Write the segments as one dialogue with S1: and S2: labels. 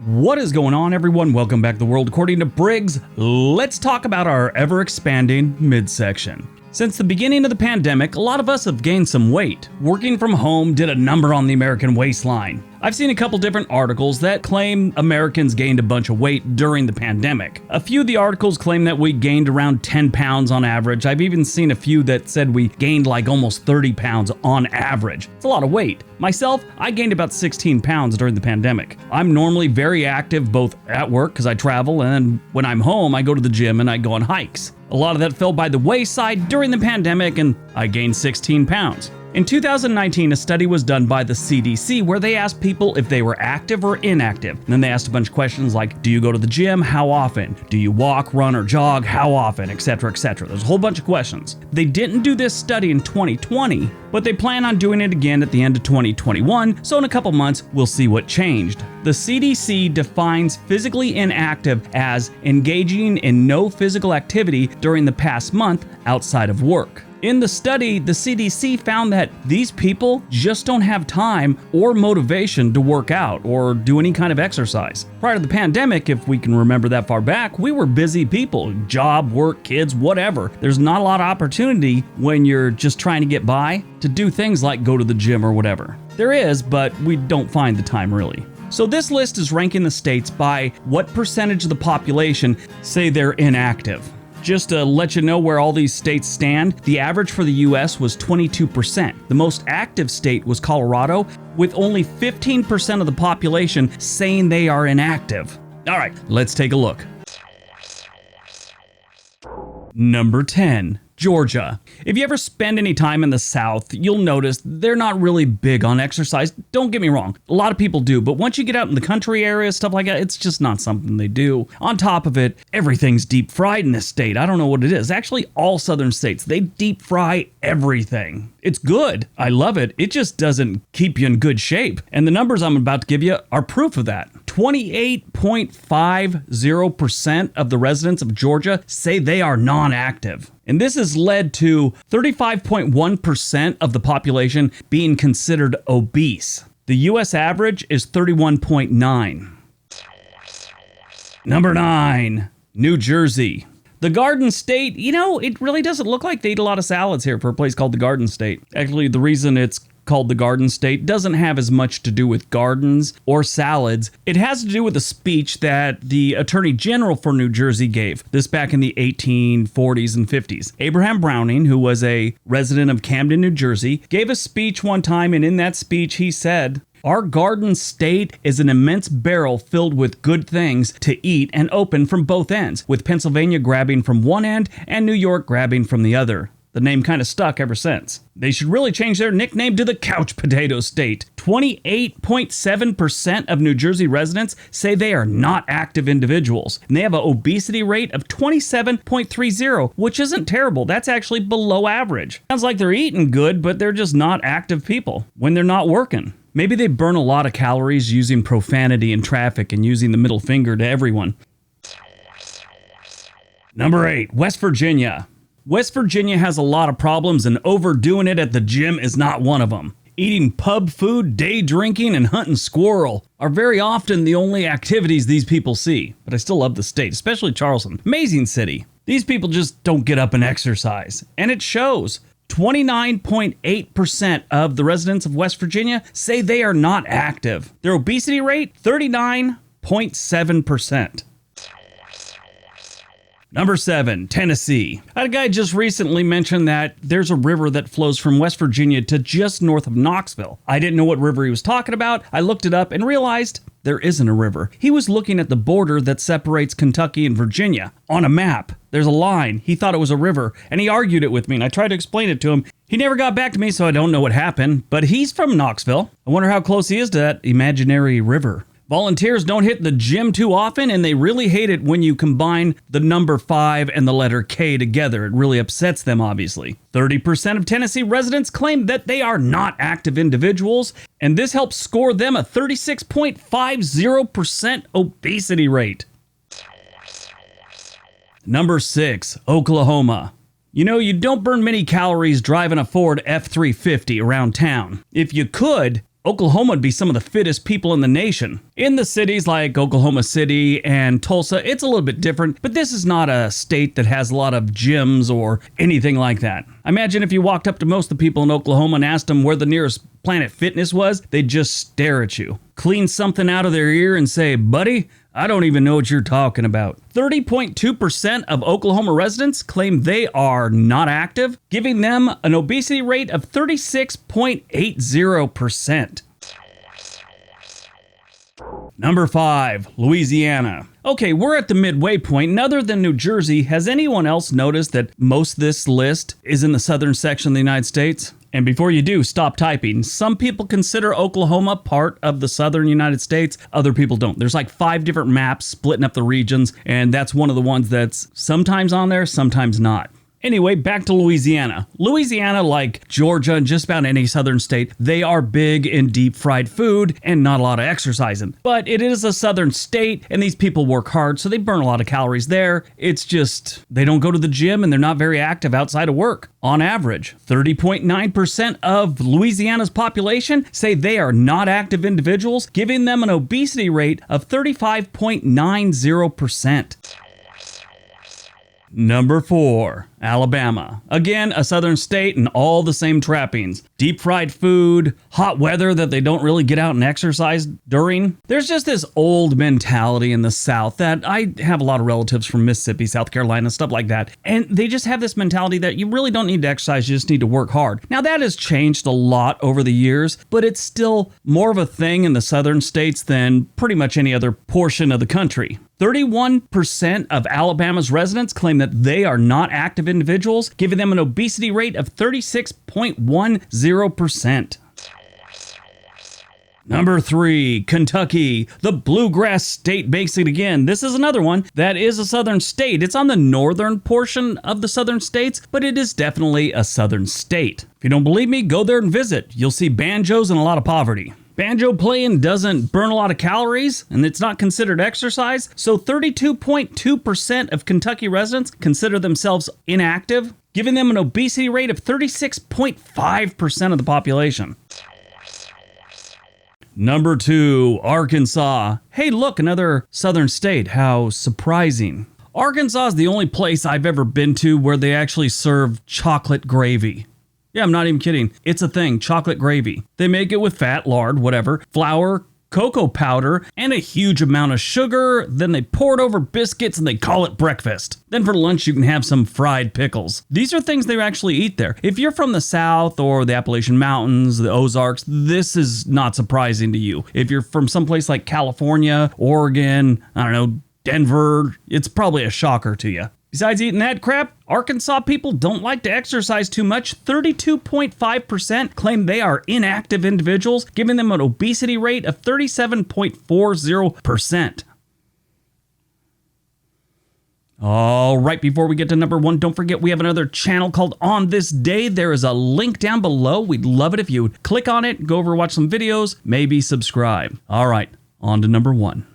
S1: What is going on, everyone? Welcome back to the world according to Briggs. Let's talk about our ever-expanding midsection. Since the beginning of the pandemic, a lot of us have gained some weight. Working from home did a number on the American waistline. I've seen a couple different articles that claim Americans gained a bunch of weight during the pandemic. A few of the articles claim that we gained around 10 pounds on average. I've even seen a few that said we gained like almost 30 pounds on average. It's a lot of weight. Myself, I gained about 16 pounds during the pandemic. I'm normally very active both at work because I travel, and when I'm home, I go to the gym and I go on hikes. A lot of that fell by the wayside during the pandemic, and I gained 16 pounds. In 2019, a study was done by the CDC where they asked people if they were active or inactive. And then they asked a bunch of questions like, do you go to the gym? How often? Do you walk, run, or jog? How often? Etc., etc. There's a whole bunch of questions. They didn't do this study in 2020, but they plan on doing it again at the end of 2021, so in a couple months, we'll see what changed. The CDC defines physically inactive as engaging in no physical activity during the past month outside of work. In the study, the CDC found that these people just don't have time or motivation to work out or do any kind of exercise. Prior to the pandemic, if we can remember that far back, we were busy people. Job, work, kids, whatever. There's not a lot of opportunity when you're just trying to get by to do things like go to the gym or whatever. There is, but we don't find the time really. So this list is ranking the states by what percentage of the population say they're inactive. Just to let you know where all these states stand, the average for the US was 22%. The most active state was Colorado, with only 15% of the population saying they are inactive. All right, let's take a look. Number 10. Georgia. If you ever spend any time in the South, you'll notice they're not really big on exercise. Don't get me wrong, a lot of people do, but once you get out in the country area, stuff like that, it's just not something they do. On top of it, everything's deep fried in this state. I don't know what it is. Actually, all southern states, they deep fry everything. It's good. I love it. It just doesn't keep you in good shape. And the numbers I'm about to give you are proof of that. 28.50% of the residents of Georgia say they are non-active. And this has led to 35.1% of the population being considered obese. The US average is 31.9. Number 9, New Jersey. The Garden State, it really doesn't look like they eat a lot of salads here for a place called the Garden State. Actually, the reason it's called the Garden State doesn't have as much to do with gardens or salads. It has to do with a speech that the Attorney General for New Jersey gave, this back in the 1840s and 50s. Abraham Browning, who was a resident of Camden, New Jersey, gave a speech one time, and in that speech he said, "Our Garden State is an immense barrel filled with good things to eat and open from both ends, with Pennsylvania grabbing from one end and New York grabbing from the other." The name kind of stuck ever since. They should really change their nickname to the Couch Potato State. 28.7% of New Jersey residents say they are not active individuals. And they have an obesity rate of 27.30, which isn't terrible. That's actually below average. Sounds like they're eating good, but they're just not active people when they're not working. Maybe they burn a lot of calories using profanity in traffic and using the middle finger to everyone. Number 8, West Virginia. West Virginia has a lot of problems, and overdoing it at the gym is not one of them. Eating pub food, day drinking, and hunting squirrel are very often the only activities these people see. But I still love the state, especially Charleston. Amazing city. These people just don't get up and exercise, and it shows. 29.8% of the residents of West Virginia say they are not active. Their obesity rate, 39.7%. Number 7, Tennessee. I had a guy just recently mentioned that there's a river that flows from West Virginia to just north of Knoxville. I didn't know what river he was talking about. I looked it up and realized there isn't a river. He was looking at the border that separates Kentucky and Virginia. On a map, there's a line. He thought it was a river, and he argued it with me, and I tried to explain it to him. He never got back to me, so I don't know what happened, but he's from Knoxville. I wonder how close he is to that imaginary river. Volunteers don't hit the gym too often, and they really hate it when you combine the number 5 and the letter K together. It really upsets them, obviously. 30% of Tennessee residents claim that they are not active individuals, and this helps score them a 36.50% obesity rate. Number 6, Oklahoma. You don't burn many calories driving a Ford F-350 around town. If you could, Oklahoma would be some of the fittest people in the nation. In the cities like Oklahoma City and Tulsa, it's a little bit different, but this is not a state that has a lot of gyms or anything like that. I imagine if you walked up to most of the people in Oklahoma and asked them where the nearest Planet Fitness was, they'd just stare at you, clean something out of their ear and say, "Buddy, I don't even know what you're talking about." 30.2% of Oklahoma residents claim they are not active, giving them an obesity rate of 36.80%. Number 5, Louisiana. Okay, we're at the midway point, and other than New Jersey, has anyone else noticed that most of this list is in the southern section of the United States? And before you do, stop typing. Some people consider Oklahoma part of the southern United States. Other people don't. There's like 5 different maps splitting up the regions, and that's one of the ones that's sometimes on there, sometimes not. Anyway, back to Louisiana. Louisiana, like Georgia and just about any southern state, they are big in deep fried food and not a lot of exercising. But it is a southern state and these people work hard, so they burn a lot of calories there. It's just they don't go to the gym and they're not very active outside of work. On average, 30.9% of Louisiana's population say they are not active individuals, giving them an obesity rate of 35.90%. Number 4, Alabama. Again, a southern state and all the same trappings. Deep fried food, hot weather that they don't really get out and exercise during. There's just this old mentality in the South that I have a lot of relatives from Mississippi, South Carolina, stuff like that. And they just have this mentality that you really don't need to exercise, you just need to work hard. Now that has changed a lot over the years, but it's still more of a thing in the southern states than pretty much any other portion of the country. 31% of Alabama's residents claim that they are not active individuals, giving them an obesity rate of 36.10%. Number 3, Kentucky, the bluegrass state makes it again. This is another one that is a southern state. It's on the northern portion of the southern states, but it is definitely a southern state. If you don't believe me, go there and visit. You'll see banjos and a lot of poverty. Banjo playing doesn't burn a lot of calories, and it's not considered exercise, so 32.2% of Kentucky residents consider themselves inactive, giving them an obesity rate of 36.5% of the population. Number 2, Arkansas. Hey, look, another southern state. How surprising. Arkansas is the only place I've ever been to where they actually serve chocolate gravy. Yeah, I'm not even kidding. It's a thing, chocolate gravy. They make it with fat, lard, whatever, flour, cocoa powder, and a huge amount of sugar. Then they pour it over biscuits and they call it breakfast. Then for lunch, you can have some fried pickles. These are things they actually eat there. If you're from the South or the Appalachian Mountains, the Ozarks, this is not surprising to you. If you're from someplace like California, Oregon, I don't know, Denver, it's probably a shocker to you. Besides eating that crap, Arkansas people don't like to exercise too much. 32.5% claim they are inactive individuals, giving them an obesity rate of 37.40%. All right, before we get to number 1, don't forget we have another channel called On This Day. There is a link down below. We'd love it if you would click on it, go over, watch some videos, maybe subscribe. All right, on to number 1.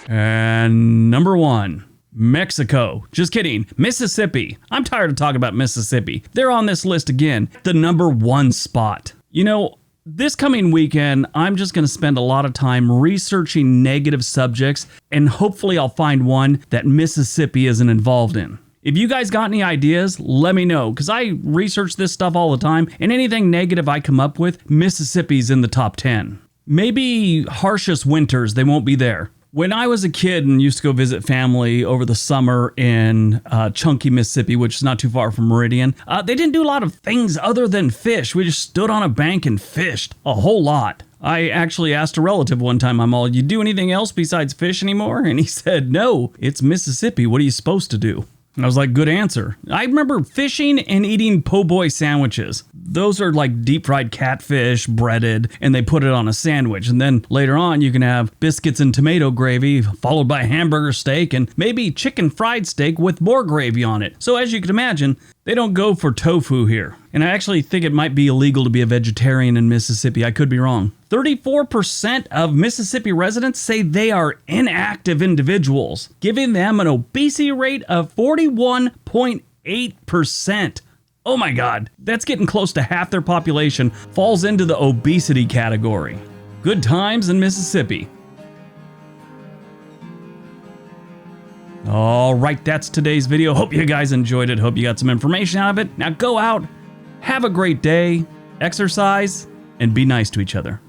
S1: And number 1, Mexico. Just kidding. Mississippi. I'm tired of talking about Mississippi. They're on this list again. The number 1 spot. You know, this coming weekend, I'm just going to spend a lot of time researching negative subjects, and hopefully I'll find one that Mississippi isn't involved in. If you guys got any ideas, let me know, because I research this stuff all the time, and anything negative I come up with, Mississippi's in the top 10. Maybe harshest winters, they won't be there. When I was a kid and used to go visit family over the summer in Chunky, Mississippi, which is not too far from Meridian, they didn't do a lot of things other than fish. We just stood on a bank and fished a whole lot. I actually asked a relative one time, I'm all, you do anything else besides fish anymore? And he said, no, it's Mississippi. What are you supposed to do? And I was like, good answer. I remember fishing and eating po' boy sandwiches. Those are like deep fried catfish, breaded, and they put it on a sandwich. And then later on, you can have biscuits and tomato gravy, followed by hamburger steak and maybe chicken fried steak with more gravy on it. So as you can imagine, they don't go for tofu here. And I actually think it might be illegal to be a vegetarian in Mississippi. I could be wrong. 34% of Mississippi residents say they are inactive individuals, giving them an obesity rate of 41.8%. Oh my God, that's getting close to half their population falls into the obesity category. Good times in Mississippi. All right, that's today's video. Hope you guys enjoyed it. Hope you got some information out of it. Now go out, have a great day, exercise, and be nice to each other.